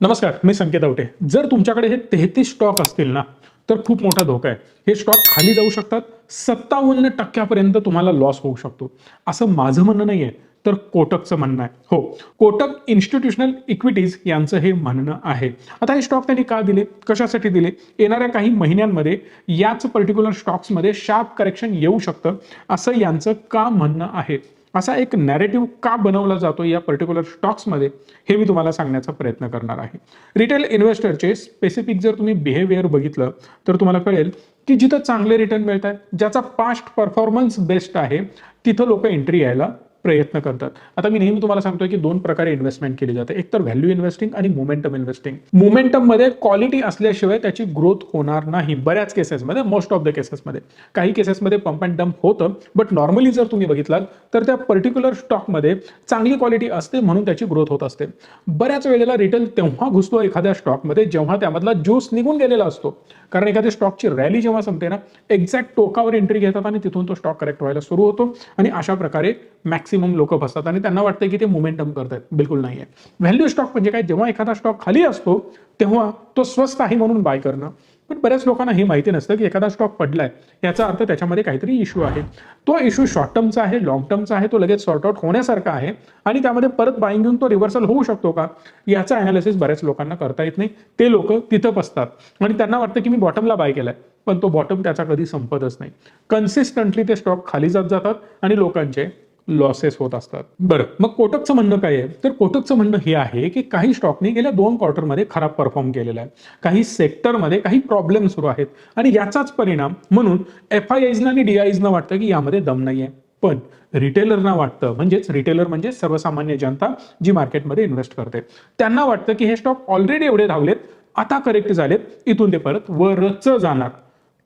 नमस्कार, मी संकेत आवटे. जर तुमच्याकडे हे 33 स्टॉक असतील ना, तर खूप मोठा धोका आहे. हे स्टॉक खाली जाऊ शकतात. 57% तुम्हाला लॉस होऊ शकतो. असं माझं म्हणणं नाहीये, तर कोटकचं म्हणणं आहे. हो, कोटक इन्स्टिट्यूशनल इक्विटीज यांचं हे म्हणणं आहे. आता हे स्टॉक त्यांनी का दिले? कशासाठी दिले? येणाऱ्या काही महिन्यांमध्ये याच पर्टिक्युलर स्टॉक्समध्ये शार्प करेक्शन येऊ शकतं, असं यांचं का म्हणणं आहे? असा एक नॅरेटिव्ह का बनवला जातो या पर्टिक्युलर स्टॉक्समध्ये, हे मी तुम्हाला सांगण्याचा प्रयत्न करणार आहे. रिटेल इन्व्हेस्टरचे स्पेसिफिक जर तुम्ही बिहेवियर बघितलं तर तुम्हाला कळेल की जिथं चांगले रिटर्न मिळत आहेत, ज्याचा पास्ट परफॉर्मन्स बेस्ट आहे, तिथं लोक एंट्री यायला प्रयत्न करतात. आता मी नेहमी तुम्हाला सांगतोय की दोन प्रकारे इन्व्हेस्टमेंट केली जाते, एक तर व्हॅल्यू इन्व्हेस्टिंग आणि मोमेंटम इन्व्हेस्टिंग. मोमेंटम मध्ये क्वालिटी असल्याशिवाय त्याची ग्रोथ होणार नाही. बऱ्याच केसेसमध्ये, मोस्ट ऑफ द केसेसमध्ये, काही केसेसमध्ये पंप अँड डंप होतं, बट नॉर्मली जर तुम्ही बघितलात तर त्या पर्टिक्युलर स्टॉकमध्ये चांगली क्वालिटी असते म्हणून त्याची ग्रोथ होत असते. बऱ्याच वेळेला रिटेल तेव्हा घुसतो एखाद्या स्टॉकमध्ये जेव्हा त्यामधला ज्यूस निघून गेलेला असतो. कारण एखाद्या स्टॉकची रॅली जेव्हा संपते ना, एक्झॅक्ट टोकावर एंट्री घेतात आणि तिथून तो स्टॉक करेक्ट व्हायला सुरू होतो आणि अशा प्रकारे मॅक्सिमम लोक फसतात आणि त्यांना वाटतं की ते मोमेंटम करतात. बिलकुल नाहीये. व्हॅल्यू स्टॉक म्हणजे काय? जेव्हा एखादा स्टॉक खाली असतो तेव्हा तो स्वस्त आहे म्हणून बाय करणं. पण बऱ्याच लोकांना हे माहिती नसतं की एखादा स्टॉक पडलाय याचा अर्थ त्याच्यामध्ये काहीतरी इश्यू आहे. तो इश्यू शॉर्ट टर्मचा आहे, लॉंग टर्मचा आहे, तो लगेच सॉर्ट आउट होण्यासारखा आहे आणि त्यामध्ये परत बाईंग घेऊन तो रिव्हर्सल होऊ शकतो का, याचा अनालिसिस बऱ्याच लोकांना करता येत नाही. ते लोक तिथं फसतात आणि त्यांना वाटतं की मी बॉटमला बाय केलाय, पण तो बॉटम त्याचा कधी संपतच नाही. कन्सिस्टंटली ते स्टॉक खाली जातात आणि लोकांचे लॉसेस होत असतात. बरं, मग कोटकचं म्हणणं काय आहे? तर कोटकचं म्हणणं हे आहे की काही स्टॉकने गेल्या 2 क्वार्टरमध्ये खराब परफॉर्म केलेला आहे. काही सेक्टरमध्ये काही प्रॉब्लेम सुरू आहेत आणि याचाच परिणाम म्हणून FIIsना आणि DIIsना वाटतं की यामध्ये दम नाहीये. पण रिटेलरना वाटतं, म्हणजेच रिटेलर म्हणजे सर्वसामान्य जनता जी मार्केटमध्ये इन्व्हेस्ट करते, त्यांना वाटतं की हे स्टॉक ऑलरेडी एवढे धावलेत, आता करेक्ट झालेत, इथून ते परत वरच जाणार.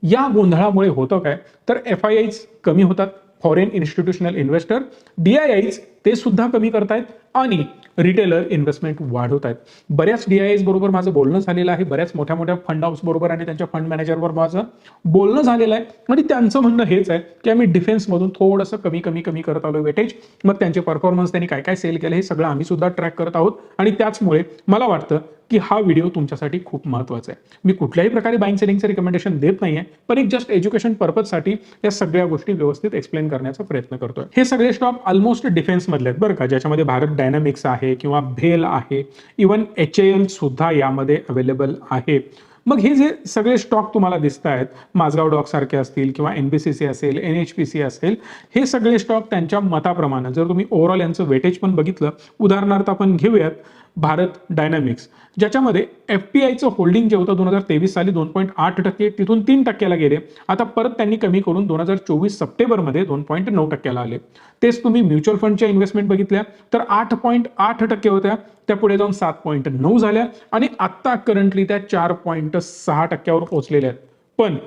या गोंधळामुळे होतं काय? तर FIIs कमी होतात, फॉरेन इन्स्टिट्यूशनल इन्व्हेस्टर, DIIs ते सुद्धा कमी करतायत आणि रिटेलर इन्व्हेस्टमेंट वाढवत आहेत. बऱ्याच DIIs बरोबर माझं बोलणं झालेलं आहे, बऱ्याच मोठ्या मोठ्या फंड हाऊस बरोबर आणि त्यांच्या फंड मॅनेजरवर माझं बोलणं झालेलं आहे आणि त्यांचं म्हणणं हेच आहे की आम्ही डिफेन्समधून थोडंसं कमी कमी कमी करत आलो वेटेज. मग त्यांचे परफॉर्मन्स, त्यांनी काय काय सेल केलं हे सगळं आम्ही सुद्धा ट्रॅक करत आहोत आणि त्याचमुळे मला वाटतं की हा व्हिडिओ तुमच्यासाठी खूप महत्त्वाचा आहे. मी कुठल्याही प्रकारे बाईंग सेलिंगचं रिकमेंडेशन देत नाहीये, पण एक जस्ट एज्युकेशन पर्पजसाठी या सगळ्या गोष्टी व्यवस्थित एक्सप्लेन करण्याचा प्रयत्न करतोय. हे सगळे स्टॉक ऑलमोस्ट डिफेन्स मधले आहेत बरं का, ज्याच्यामध्ये भारत डायनामिक्स आहे किंवा भेल आहे, इवन HAL सुद्धा यामध्ये अवेलेबल आहे. मग हे जे सगळे स्टॉक तुम्हाला दिसत आहेत, माझगाव डॉक सारखे असतील किंवा NBCC असेल, NHPC असेल, हे सगळे स्टॉक त्यांच्या मताप्रमाणे जर तुम्ही ओव्हरऑल यांचं वेटेज पण बघितलं, उदाहरणार्थ आपण घेऊयात भारत डायनामिक्स, ज्याच्यामध्ये FPIचं होल्डिंग जे होतं 2023 साली 2.8%, तिथून 3%ला गेले. आता परत त्यांनी कमी करून 2024 सप्टेंबरमध्ये 2.9%ला आले. तेच तुम्ही म्युच्युअल फंडच्या इन्व्हेस्टमेंट बघितल्या तर 8.8% होत्या, त्या पुढे जाऊन 7.9 झाल्या आणि आता करंटली त्या 4.6%वर पोहोचलेल्या आहेत. पण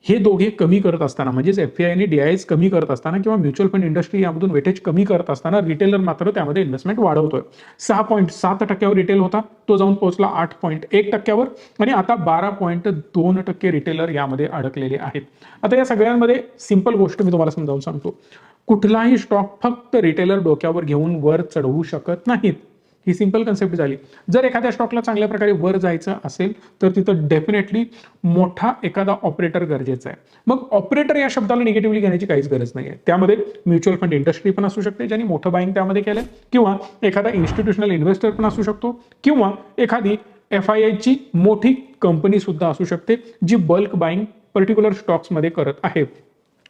हे दोघे कमी करत असताना, म्हणजेच FII आणि DIIs कमी करत असताना किंवा म्युच्युअल फंड इंडस्ट्री यामधून वेटेज कमी करत असताना रिटेलर मात्र त्यामध्ये इन्व्हेस्टमेंट वाढवतोय. 6.7%वर रिटेल होता, तो जाऊन पोहोचला 8.1%वर आणि आता 12.2% रिटेलर यामध्ये अडकलेले आहेत. आता या सगळ्यांमध्ये सिंपल गोष्ट मी तुम्हाला समजावून सांगतो, कुठलाही स्टॉक फक्त रिटेलर डोक्यावर घेऊन वर चढवू शकत नाहीत. ही सिंपल कन्सेप्ट झाली. जर एखाद्या स्टॉकला चांगल्या प्रकारे वर जायचं असेल तर तिथं डेफिनेटली मोठा एखादा ऑपरेटर गरजेचा आहे. मग ऑपरेटर या शब्दाला निगेटिव्हली घेण्याची काहीच गरज नाही आहे. त्यामध्ये म्युच्युअल फंड इंडस्ट्री पण असू शकते ज्यांनी मोठं बाईंग त्यामध्ये केलं, किंवा एखादा इन्स्टिट्यूशनल इन्व्हेस्टर पण असू शकतो, किंवा एखादी FIIची मोठी कंपनी सुद्धा असू शकते जी बल्क बाईंग पर्टिक्युलर स्टॉक्समध्ये करत आहे.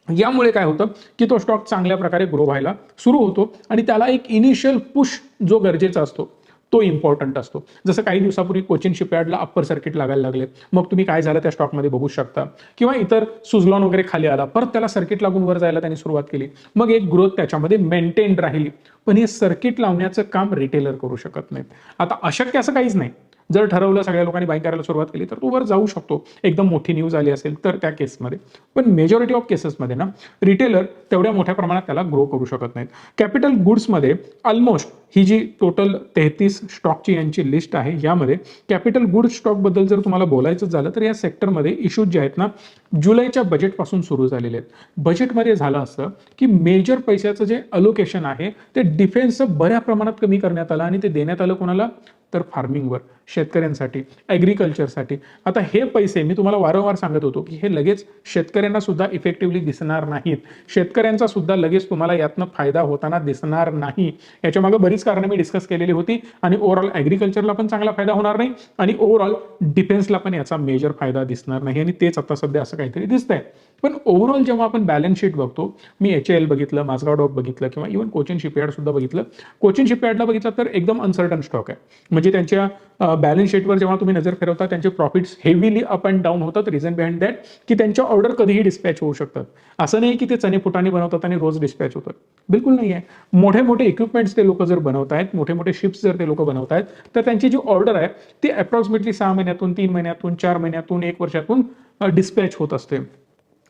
यामुळे काय होतं की तो स्टॉक चांगल्या प्रकारे ग्रो व्हायला सुरू होतो आणि त्याला एक इनिशियल पुश जो गरजेचा असतो तो इम्पॉर्टंट असतो. जसं काही दिवसापूर्वी कोचिन शिपयार्डला अप्पर सर्किट लागायला लागले, मग तुम्ही काय झालं त्या स्टॉकमध्ये बघू शकता, किंवा इतर सुझलॉन वगैरे खाली आला, परत त्याला सर्किट लागून वर जायला त्यांनी सुरुवात केली, मग एक ग्रोथ त्याच्यामध्ये मेंटेन राहिली. पण हे सर्किट लावण्याचं काम रिटेलर करू शकत नाहीत. आता अशक्य असं काहीच नाही. जर ठरवलं, सगळ्या लोकांनी बाय करायला सुरुवात केली तर तो वर जाऊ शकतो, एकदम मोठी न्यूज आली असेल तर त्या केसमध्ये. पण मेजॉरिटी ऑफ केसेसमध्ये ना रिटेलर तेवढ्या मोठ्या प्रमाणात त्याला ग्रो करू शकत नाहीत. कॅपिटल गुड्समध्ये ऑलमोस्ट ही जी टोटल 33 स्टॉकची यांची लिस्ट आहे, यामध्ये कॅपिटल गुड्स स्टॉकबद्दल जर तुम्हाला बोलायचं झालं तर या सेक्टरमध्ये इश्यूज जे आहेत ना, जुलैच्या बजेटपासून सुरू झालेले आहेत. बजेटमध्ये झालं असं की मेजर पैशाचं जे अलोकेशन आहे ते डिफेन्सचं बऱ्या प्रमाणात कमी करण्यात आलं आणि ते देण्यात आलं कोणाला? तर फार्मिंगवर, शेतकऱ्यांसाठी, ॲग्रिकल्चरसाठी. आता हे पैसे मी तुम्हाला वारंवार सांगत होतो की हे लगेच शेतकऱ्यांना सुद्धा इफेक्टिव्हली दिसणार नाहीत. शेतकऱ्यांचा सुद्धा लगेच तुम्हाला यातनं फायदा होताना दिसणार नाही. याच्या मागे बरीच कारणं मी डिस्कस केलेली होती आणि ओव्हरऑल ॲग्रिकल्चरला पण चांगला फायदा होणार नाही आणि ओव्हरऑल डिफेन्सला पण याचा मेजर फायदा दिसणार नाही आणि तेच आता सध्या असं काहीतरी दिसतंय. पण ओव्हरऑल जेव्हा आपण बॅलन्स शीट बघतो, मी HAL बघितलं, माझगाव डॉक बघितलं किंवा इव्हन कोचिन शिपयार्ड सुद्धा बघितलं. कोचिन शिपयार्डला बघितलं तर एकदम अनसर्टन स्टॉक आहे. म्हणजे त्यांच्या बॅलन्स शीटवर जेव्हा तुम्ही नजर फिरवता त्यांचे profits heavily up and down होतात. रिझन बिहाइंड दॅट की त्यांच्या ऑर्डर कधीही डिस्पॅच होऊ शकतात. असं नाही की ते चणे फुटाणे बनवतात आणि रोज डिस्पॅच होतात, बिलकुल नाही आहे. मोठे मोठे इक्विपमेंट्स ते लोक जर बनवत आहेत, मोठे मोठे शिप्स जर ते लोक बनवत आहेत, तर त्यांची जी ऑर्डर आहे ती अप्रॉक्सिमेटली 6 महिन्यातून, 3 महिन्यातून, 4 महिन्यातून, 1 वर्षातून डिस्पॅच होत असते.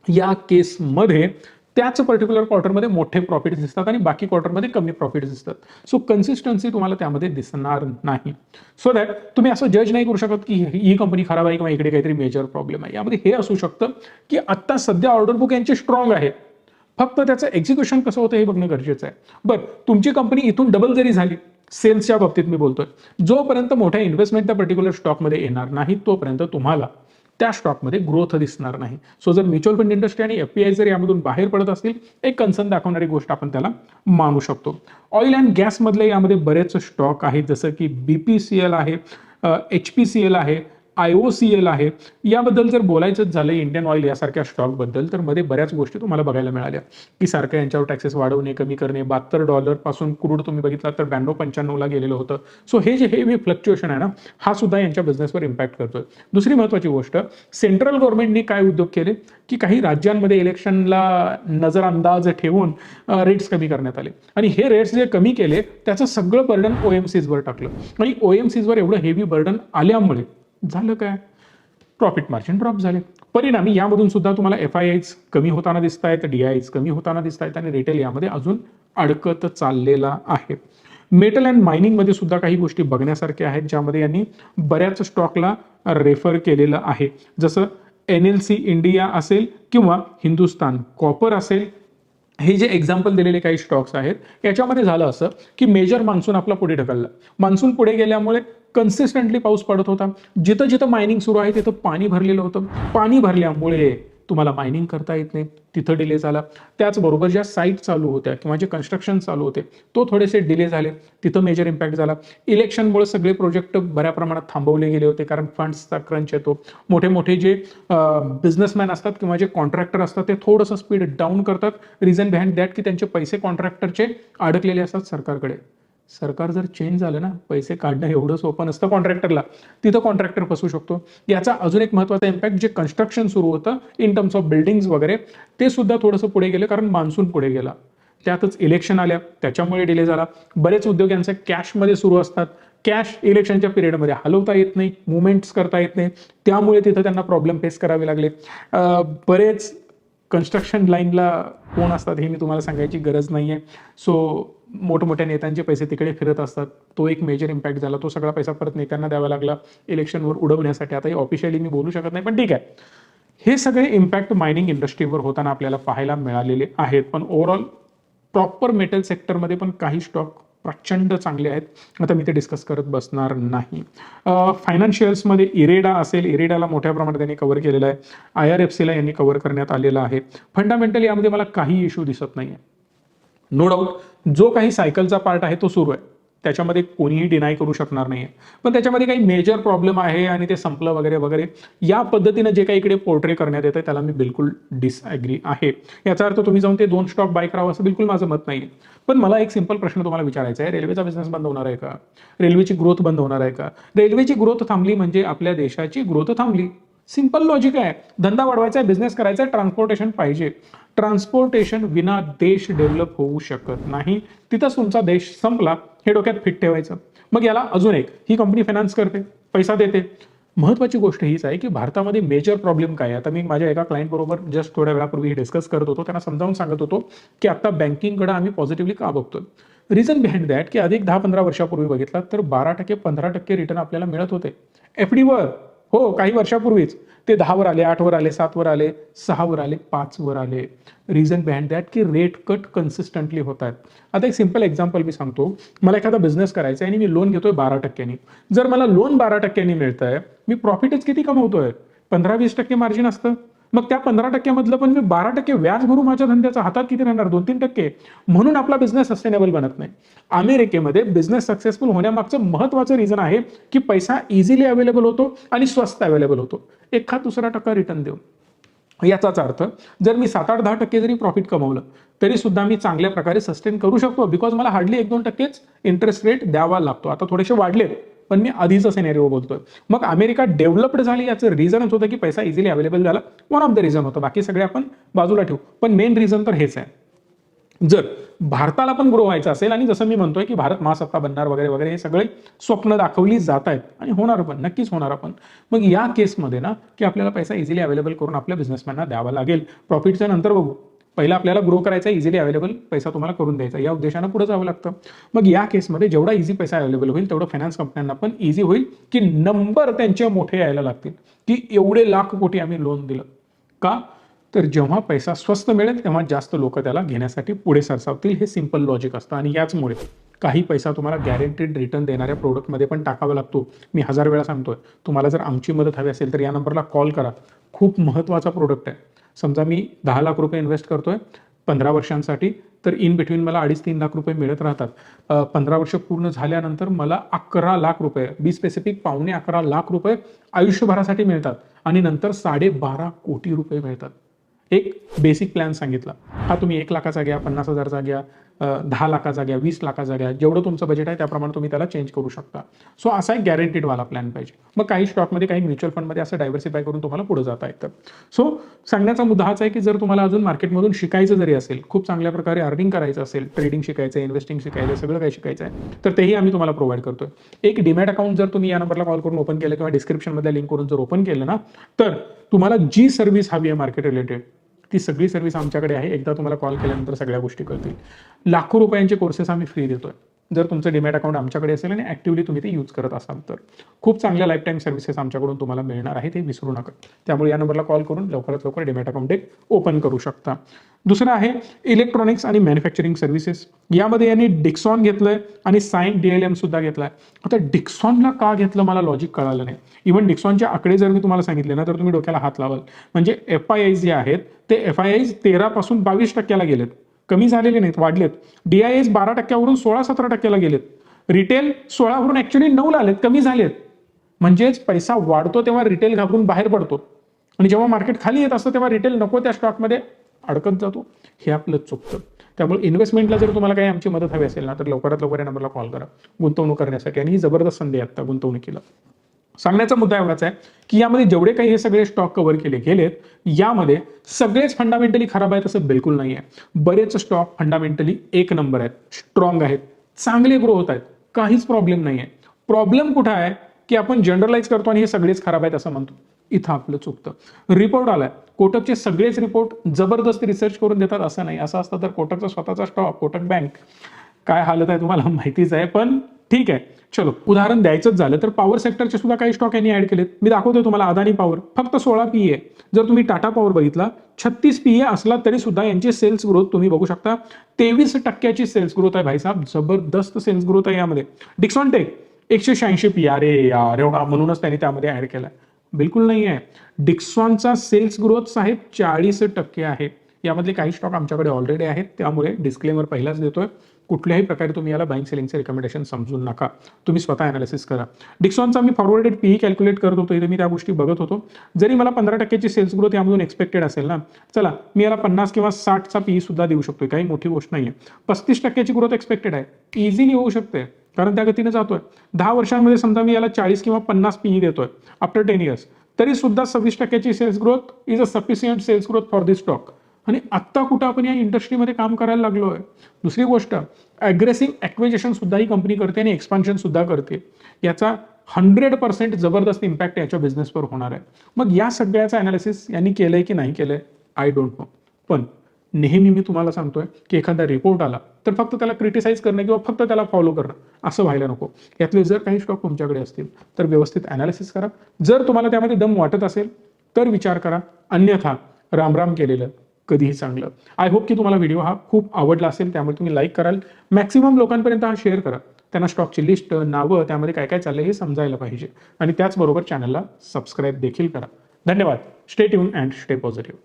या केसमध्ये त्याच पर्टिक्युलर क्वार्टरमध्ये मोठे प्रॉफिट्स दिसतात आणि बाकी क्वार्टरमध्ये कमी प्रॉफिट्स दिसतात. सो कन्सिस्टन्सी तुम्हाला त्यामध्ये दिसणार नाही. सो दॅट तुम्ही असं जज नाही करू शकत की ही कंपनी खराब आहे किंवा इकडे काहीतरी मेजर प्रॉब्लेम आहे. यामध्ये हे असू शकतं की आत्ता सध्या ऑर्डर बुक यांचे स्ट्रॉंग आहे, फक्त त्याचं एक्झिक्युशन कसं होतं हे बघणं गरजेचं आहे. बरं, तुमची कंपनी इथून डबल जरी झाली, सेल्सच्या बाबतीत मी बोलतोय, जोपर्यंत मोठ्या इन्व्हेस्टमेंट त्या पर्टिक्युलर स्टॉकमध्ये येणार नाही तोपर्यंत तुम्हाला त्या स्टॉकमध्ये ग्रोथ दिसणार नाही. सो जर म्युच्युअल फंड इंडस्ट्री आणि FPI जर यामधून बाहेर पडत असतील, एक कन्सर्न दाखवणारी गोष्ट आपण त्याला मानू शकतो. ऑइल अँड गॅसमधले यामध्ये बरेच स्टॉक आहेत, जसं की BPCL आहे, HPCL आहे, IOCL आहे. याबद्दल जर बोलायचंच झालं इंडियन ऑइल यासारख्या स्टॉकबद्दल, तर मध्ये बऱ्याच गोष्टी तुम्हाला बघायला मिळाल्या की सारख्या यांच्यावर टॅक्सेस वाढवणे, कमी करणे. $72 पासून क्रूड तुम्ही बघितला तर 92-95ला गेलेलं होतं. सो हे जे हेवी फ्लक्च्युएशन आहे ना, हा सुद्धा यांच्या बिझनेसवर इम्पॅक्ट करतोय. दुसरी महत्त्वाची गोष्ट, सेंट्रल गव्हर्नमेंटने काय उद्योग केले की काही राज्यांमध्ये इलेक्शनला नजरअंदाज ठेवून रेट्स कमी करण्यात आले आणि हे रेट्स जे कमी केले त्याचं सगळं बर्डन OMCजवर टाकलं आणि OMCजवर एवढं हेवी बर्डन आल्यामुळे झालं काय, प्रॉफिट मार्जिन ड्रॉप झाले. परिणामी यामधून सुद्धा तुम्हाला FIIs कमी होताना दिसत आहेत, DIIs कमी होताना दिसत आहेत आणि रिटेल यामध्ये अजून अडकत चाललेला आहे. मेटल अँड मायनिंगमध्ये सुद्धा काही गोष्टी बघण्यासारख्या आहेत, ज्यामध्ये यांनी बऱ्याच स्टॉकला रेफर केलेलं आहे, जसं NLC इंडिया असेल किंवा हिंदुस्तान कॉपर असेल. हे जे एक्झाम्पल दिलेले काही स्टॉक्स आहेत, याच्यामध्ये झालं असं की मेजर मान्सून आपला पुढे ढकलला. मान्सून पुढे गेल्यामुळे कन्सिस्टंटली पाऊस पडत होता. जिथं जिथं मायनिंग सुरू आहे तिथं पाणी भरलेलं होतं. पाणी भरल्यामुळे तुम्हाला मायनिंग करता येत नाही, तिथं डिले झाला. त्याचबरोबर ज्या साईट चालू होत्या किंवा जे कन्स्ट्रक्शन चालू होते तो थोडेसे डिले झाले, तिथं मेजर इम्पॅक्ट झाला. इलेक्शनमुळे सगळे प्रोजेक्ट बऱ्या प्रमाणात थांबवले गेले होते कारण फंड्सचा क्रंच येतो. मोठे मोठे जे बिझनेसमॅन असतात किंवा जे कॉन्ट्रॅक्टर असतात ते थोडंसं स्पीड डाऊन करतात. रिझन बिहाइंड दॅट की त्यांचे पैसे कॉन्ट्रॅक्टरचे अडकलेले असतात सरकारकडे. सरकार जर चेंज झालं ना, पैसे काढणं एवढं सोपं नसतं कॉन्ट्रॅक्टरला, तिथं कॉन्ट्रॅक्टर फसू शकतो. याचा अजून एक महत्त्वाचा इम्पॅक्ट, जे कन्स्ट्रक्शन सुरू होतं इन टर्म्स ऑफ बिल्डिंग्स वगैरे, ते सुद्धा थोडंसं पुढे गेलं कारण मान्सून पुढे गेला. त्यातच इलेक्शन आल्या, त्याच्यामुळे डिले झाला. बरेच उद्योग यांचे कॅशमध्ये सुरू असतात, कॅश इलेक्शनच्या पिरियडमध्ये हलवता येत नाही, मुवमेंट्स करता येत नाही, त्यामुळे तिथं त्यांना प्रॉब्लेम फेस करावे लागले. बरेच कन्स्ट्रक्शन लाईनला कोण असतात हे मी तुम्हाला सांगायची गरज नाही आहे. सो मोठमोठ्या नेत्यांचे पैसे तिकडे फिरत असतात, तो एक मेजर इम्पॅक्ट झाला. तो सगळा पैसा परत नेत्यांना द्यावा लागला इलेक्शनवर उडवण्यासाठी. आता हे ऑफिशियली मी बोलू शकत नाही, पण ठीक आहे. हे सगळे इम्पॅक्ट मायनिंग इंडस्ट्रीवर होताना आपल्याला पाहायला मिळालेले आहेत. पण ओव्हरऑल प्रॉपर मेटल सेक्टरमध्ये पण काही स्टॉक प्रचंड चांगले आहेत. आता मी ते डिस्कस करत बसणार नाही. फायनान्शियल्समध्ये इरेडा असेल, इरेडाला मोठ्या प्रमाणात त्यांनी कव्हर केलेलं आहे. IRFCला यांनी कव्हर करण्यात आलेलं आहे. फंडामेंटली यामध्ये मला काही इश्यू दिसत नाही आहे. नो डाऊट जो काही सायकलचा पार्ट आहे तो सुरू आहे, त्याच्यामध्ये कोणीही डिनाय करू शकणार नाही. पण त्याच्यामध्ये काही मेजर प्रॉब्लेम आहे आणि ते संपलं वगैरे वगैरे, या पद्धतीनं जे काही इकडे पोर्ट्रे करण्यात येतं त्याला मी बिलकुल डिसॲग्री आहे. याचा अर्थ तुम्ही जाऊन ते 2 स्टॉक बाय करावं असं बिलकुल माझं मत नाही. पण मला एक सिंपल प्रश्न तुम्हाला विचारायचा आहे, रेल्वेचा बिझनेस बंद होणार आहे का? रेल्वेची ग्रोथ बंद होणार आहे का? रेल्वेची ग्रोथ थांबली म्हणजे आपल्या देशाची ग्रोथ थांबली. सिंपल लॉजिक आहे. धंदा वाढवायचा आहे, बिझनेस करायचा आहे, ट्रान्सपोर्टेशन पाहिजे. ट्रान्सपोर्टेशन विना देश डेव्हलप होऊ शकत नाही. तिथंच तुमचा देश संपला हे डोक्यात फिट ठेवायचं. मग याला अजून एक, ही कंपनी फायनान्स करते, पैसा देते. महत्त्वाची गोष्ट हीच आहे की भारतामध्ये मेजर प्रॉब्लेम काय आहे. आता मी माझ्या एका क्लायंट बरोबर जस्ट थोड्या वेळापूर्वी डिस्कस करत होतो, त्यांना समजावून सांगत होतो की आता बँकिंगकडे आम्ही पॉझिटिव्हली का बघतोय. रिझन बिहाइंड दॅट की अधिक 10-15 वर्षापूर्वी बघितला तर 12%, 15% रिटर्न आपल्याला मिळत होते FDवर. हो, काही वर्षापूर्वीच ते 10 वर आले, 8 वर आले, 7 वर आले, 6 वर आले, 5 वर आले. रिझन बिहाइंड दॅट की रेट कट कन्सिस्टंटली होत आहेत. आता एक सिंपल एक्झाम्पल मी सांगतो. मला एखादा बिझनेस करायचा आहे आणि मी लोन घेतोय 12%. जर मला लोन 12% मिळतंय, मी प्रॉफिटच किती कमवतोय? 15-20% मार्जिन असतं. मग त्या 15% मधलं पण मी 12% व्याज भरू माझ्या धंद्याचा, हातात किती राहणार? 2-3%. म्हणून आपला बिझनेस सस्टेनेबल बनत नाही. अमेरिकेमध्ये बिझनेस सक्सेसफुल होण्यामागचं महत्वाचं रिझन आहे की पैसा इझिली अवेलेबल होतो आणि स्वस्त अवेलेबल होतो. 1-2% रिटर्न देऊ. याचाच अर्थ जर मी 7-8-10% जरी प्रॉफिट कमवलं तरी सुद्धा मी चांगल्या प्रकारे सस्टेन करू शकतो, बिकॉज मला हार्डली 1-2%च इंटरेस्ट रेट द्यावा लागतो. आता थोडेसे वाढलेत, पण मी आधीचा सिनेरिओ बोलतोय. मग अमेरिका डेव्हलप्ड झाली याचं रिझनच होतं की पैसा इझिली अवेलेबल झाला. वन ऑफ द रिझन होतं. बाकी सगळे आपण बाजूला ठेवू, पण मेन रिझन तर हेच आहे. जर भारताला पण ग्रो व्हायचं असेल, आणि जसं मी म्हणतोय की भारत महासत्ता बनणार वगैरे वगैरे, हे सगळे स्वप्न दाखवली जात आहेत आणि होणार पण, नक्कीच होणार पण. मग या केसमध्ये ना की आपल्याला पैसा इझिली अवेलेबल करून आपल्या बिझनेसमॅनना द्यावा लागेल. प्रॉफिटच्या नंतर बघू, पहिला आपल्याला ग्रो करायचा, इझिली अवेलेबल पैसा तुम्हाला करून द्यायचा, या उद्देशानं पुढे जावं लागतं. मग या केसमध्ये जेवढा इझी पैसा अवेलेबल होईल तेवढं फायनान्स कंपन्यांना पण इझी होईल की नंबर त्यांचे मोठे यायला लागतील की एवढे लाख कोटी आम्ही लोन दिलं. का? तर जेव्हा पैसा स्वस्त मिळेल तेव्हा जास्त लोक त्याला घेण्यासाठी पुढे सरसावतील. हे सिंपल लॉजिक असतं. आणि याचमुळे काही पैसा तुम्हाला गॅरंटीड रिटर्न देणाऱ्या प्रोडक्टमध्ये पण टाकावा लागतो. मी 1000 वेळा सांगतोय, तुम्हाला जर आमची मदत हवी असेल तर या नंबरला कॉल करा. खूप महत्त्वाचा प्रोडक्ट आहे. समजा मी 10 लाख रुपये इन्व्हेस्ट करतोय 15 वर्षांसाठी, तर इन बिटवीन मला 2.5-3 लाख रुपये मिळत राहतात. 15 वर्ष पूर्ण झाल्यानंतर मला 11 लाख रुपये, बी स्पेसिफिक 11.25 लाख रुपये आयुष्यभरासाठी मिळतात. आणि नंतर 12.5 कोटी रुपये मिळतात. एक बेसिक प्लॅन सांगितला. हा तुम्ही 1 लाखाचा घ्या, 50,000चा घ्या, 10 लाखाचा घ्या, 20 लाखाचा घ्या, जेवढं तुमचं बजेट आहे त्याप्रमाणे तुम्ही त्याला चेंज करू शकता. सो असा एक गॅरंटीड वाला प्लॅन पाहिजे. मग काही स्टॉकमध्ये, काही म्युच्युअल फंडमध्ये असं डायव्हर्सिफाय करून तुम्हाला पुढे जाता येतं. सो सांगण्याचा मुद्दा हाच आहे की जर तुम्हाला अजून मार्केटमधून शिकायचं जरी असेल, खूप चांगल्या प्रकारे अर्निंग करायचं असेल, ट्रेडिंग शिकायचं आहे, इन्व्हेस्टिंग शिकायचं आहे, सगळं काही शिकायचं आहे, तर तेही आम्ही तुम्हाला प्रोव्हाइड करतोय. एक डीमॅट अकाउंट जर तुम्ही या नंबरला कॉल करून ओपन केलं किंवा डिस्क्रिप्शनमधल्या लिंक करून जर ओपन केलं ना, तर तुम्हाला जी सर्व्हिस हवी आहे मार्केट रिलेटेड, ती सगळी सर्व्हिस आमच्याकडे आहे. एकदा तुम्हाला कॉल केल्यानंतर सगळ्या गोष्टी कळतील. लाखो रुपयांचे कोर्सेस आम्ही फ्री देतोय जर तुमचं डीमॅट अकाउंट आमच्याकडे असेल आणि ऍक्टिव्हली तुम्ही ते यूज करत असाल तर. खूप चांगल्या लाईफ टाईम सर्व्हिसेस आमच्याकडून तुम्हाला मिळणार आहे, ते विसरू नका. त्यामुळे या नंबरला कॉल करून लवकरात लवकर डीमॅट अकाउंट एक ओपन करू शकता. दुसरं आहे इलेक्ट्रॉनिक्स आणि मॅन्युफॅक्चरिंग सर्व्हिसेस. यामध्ये यांनी डिक्सॉन घेतलंय आणि सायंट DLM सुद्धा घेतलाय. आता डिक्सॉनला का घेतलं मला लॉजिक कळालं नाही. इव्हन डिक्सॉनचे आकडे जर मी तुम्हाला सांगितले ना तर तुम्ही डोक्याला हात लावाल. म्हणजे FIIs जे आहेत ते FIIs 13 पासून 22%ला गेलेत, कमी झालेले नाहीत, वाढलेत. DIIs 12%वरून 16-17%ला गेलेत. रिटेल 16 वरून ऍक्च्युली 9ला आलेत, कमी झालेत. म्हणजेच पैसा वाढतो तेव्हा रिटेल घाबरून बाहेर पडतो आणि जेव्हा मार्केट खाली येत असतं तेव्हा रिटेल नको त्या स्टॉकमध्ये अडकत जातो. हे आपलं चुकतं. त्यामुळे इन्व्हेस्टमेंटला जर तुम्हाला काही आमची मदत हवी असेल ना तर लवकरात लवकर या नंबरला कॉल करा गुंतवणूक करण्यासाठी. आणि ही जबरदस्त संधी आहे आता गुंतवणुकीला. सांगण्याचा मुद्दा एवढाच आहे की यामध्ये जेवढे काही हे सगळे स्टॉक कव्हर केले गेलेत, यामध्ये सगळेच फंडामेंटली खराब आहेत असं बिलकुल नाही आहे. बरेच स्टॉक फंडामेंटली एक नंबर आहेत, स्ट्रॉंग आहेत, चांगले ग्रो होत आहेत, काहीच प्रॉब्लेम नाही आहे. प्रॉब्लेम कुठं आहे की आपण जनरलाइज करतो आणि हे सगळेच खराब आहेत असं म्हणतो. इथं आपलं चुकतं. रिपोर्ट आलाय, कोटकचे सगळेच रिपोर्ट जबरदस्त रिसर्च करून देतात असं नाही. असं असतं तर कोटकचा स्वतःचा स्टॉक, कोटक बँक, काय हालत आहे तुम्हाला माहितीच आहे. पण ठीक आहे, चलो उदाहरण द्यायचंच झालं तर पॉवर सेक्टरचे सुद्धा काही स्टॉक यांनी ऍड केलेत. मी दाखवतोय तुम्हाला. अदानी पॉवर फक्त 16 PE. जर तुम्ही टाटा पॉवर बघितला 36 PE असला तरी सुद्धा यांची सेल्स ग्रोथ तुम्ही बघू शकता. 23% सेल्स ग्रोथ आहे भाईसाहेब, जबरदस्त सेल्स ग्रोथ आहे यामध्ये. Dixon tech 186 PE. अरे यार, एवढा म्हणूनच त्यांनी त्यामध्ये ऍड केलाय. बिलकुल नाही आहे. डिक्सॉनचा सेल्स ग्रोथ साहेब 40% आहे. यामधले काही स्टॉक आमच्याकडे ऑलरेडी आहेत, त्यामुळे डिस्क्लेमर पहिलाच देतोय. कुठल्याही प्रकारे तुम्ही याला बाईंग सेलिंगचे रिकमेंडेशन समजू नका. तुम्ही स्वतः अनालिसिस करा. डिक्सॉनचा मी फॉरवर्डेड PE कॅल्क्युलेट करत होतो, इथे मी त्या गोष्टी बघत होतो. जरी मला 15%ची सेल्स ग्रोथ यामधून एक्सपेक्टेड असेल ना, चला मी याला 50 किंवा 60चा PE सुद्धा देऊ शकतोय, काही मोठी गोष्ट नाहीये. 35%ची ग्रोथ एक्सपेक्टेड आहे, इझिली होऊ शकते कारण त्या गतीने जातोय. 10 वर्षांमध्ये समजा मी याला 40 किंवा 50 PE देतोय आफ्टर 10 इयर्स, तरी सुद्धा 26%ची sales growth is a sufficient sales growth for this stock. आणि आत्ता कुठं आपण या इंडस्ट्रीमध्ये काम करायला लागलोय. दुसरी गोष्ट, अग्रेसिव्ह ॲक्विजिशन सुद्धा ही कंपनी करते आणि एक्सपान्शन सुद्धा करते. याचा 100% जबरदस्त इम्पॅक्ट याच्या बिझनेसवर होणार आहे. मग या सगळ्याचा अनालिसिस यांनी केलंय की नाही केलंय, आय डोंट नो. पण नेहमी मी तुम्हाला सांगतोय की एखादा रिपोर्ट आला तर फक्त त्याला क्रिटिसाइज करणं किंवा फक्त त्याला फॉलो करणं असं व्हायला नको. यातले जर काही स्टॉक तुमच्याकडे असतील तर व्यवस्थित अनालिसिस करा. जर तुम्हाला त्यामध्ये दम वाटत असेल तर विचार करा, अन्यथा रामराम केलेलं कधीही चांगलं. आय होप की तुम्हाला व्हिडिओ हा खूप आवडला असेल, त्यामुळे तुम्ही लाईक कराल, मॅक्सिमम लोकांपर्यंत हा शेअर करा. त्यांना स्टॉकची लिस्ट, नावं, त्यामध्ये काय काय चाललंय हे समजायला पाहिजे. आणि त्याचबरोबर चॅनलला सबस्क्राईब देखील करा. धन्यवाद. Stay tune and stay positive.